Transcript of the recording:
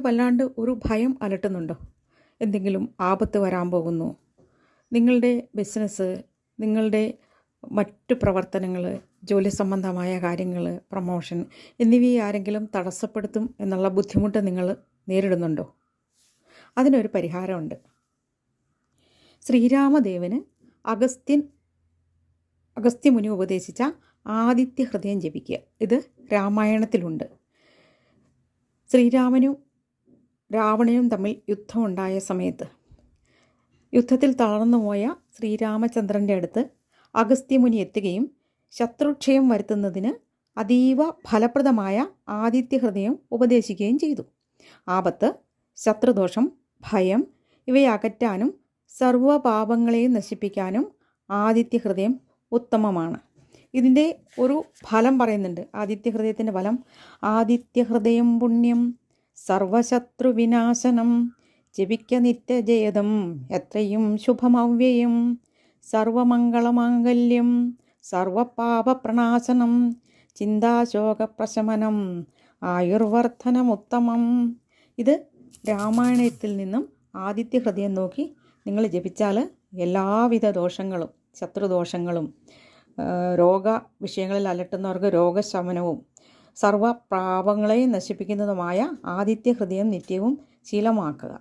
വല്ലാണ്ട് ഒരു ഭയം അലട്ടുന്നുണ്ടോ? എന്തെങ്കിലും ആപത്ത് വരാൻ പോകുന്നു, നിങ്ങളുടെ ബിസിനസ്, നിങ്ങളുടെ മറ്റു പ്രവർത്തനങ്ങൾ, ജോലി സംബന്ധമായ കാര്യങ്ങൾ, പ്രൊമോഷൻ എന്നിവയെ ആരെങ്കിലും തടസ്സപ്പെടുത്തും എന്നുള്ള ബുദ്ധിമുട്ട് നിങ്ങൾ നേരിടുന്നുണ്ടോ? അതിനൊരു പരിഹാരമുണ്ട്. ശ്രീരാമദേവന് അഗസ്ത്യമുനി ഉപദേശിച്ച ആദിത്യ ഹൃദയം ജപിക്കുക. ഇത് രാമായണത്തിലുണ്ട്. ശ്രീരാമനും രാവണനും തമ്മിൽ യുദ്ധമുണ്ടായ സമയത്ത് യുദ്ധത്തിൽ തളർന്നുപോയ ശ്രീരാമചന്ദ്രൻ്റെ അടുത്ത് അഗസ്ത്യമുനി എത്തുകയും ശത്രുക്ഷയം വരുത്തുന്നതിന് അതീവ ഫലപ്രദമായ ആദിത്യ ഹൃദയം ഉപദേശിക്കുകയും ചെയ്തു. ആപത്ത്, ശത്രുദോഷം, ഭയം ഇവയെ അകറ്റാനും സർവ്വപാപങ്ങളെയും നശിപ്പിക്കാനും ആദിത്യ ഹൃദയം ഉത്തമമാണ്. ഇതിൻ്റെ ഒരു ഫലം പറയുന്നുണ്ട്. ആദിത്യ ഹൃദയത്തിൻ്റെ ഫലം: ആദിത്യ ഹൃദയം പുണ്യം സർവശത്രുവിനാശനം, ജപിക്ക നിത്യജയതം എത്രയും ശുഭമവ്യയം, സർവമംഗളമാംഗല്യം സർവപാപപ്രണാശനം, ചിന്താശോകപ്രശമനം ആയുർവർദ്ധനമുത്തമം. ഇത് രാമായണത്തിൽ നിന്നും ആദിത്യ ഹൃദയം നോക്കി നിങ്ങൾ ജപിച്ചാൽ എല്ലാവിധ ദോഷങ്ങളും, ശത്രുദോഷങ്ങളും, വിഷയങ്ങളിൽ അലട്ടുന്നവർക്ക് രോഗശമനവും സർവ്വപാപങ്ങളെയും നശിപ്പിക്കുന്നതുമായ ആദിത്യ ഹൃദയം നിത്യവും ശീലമാക്കുക.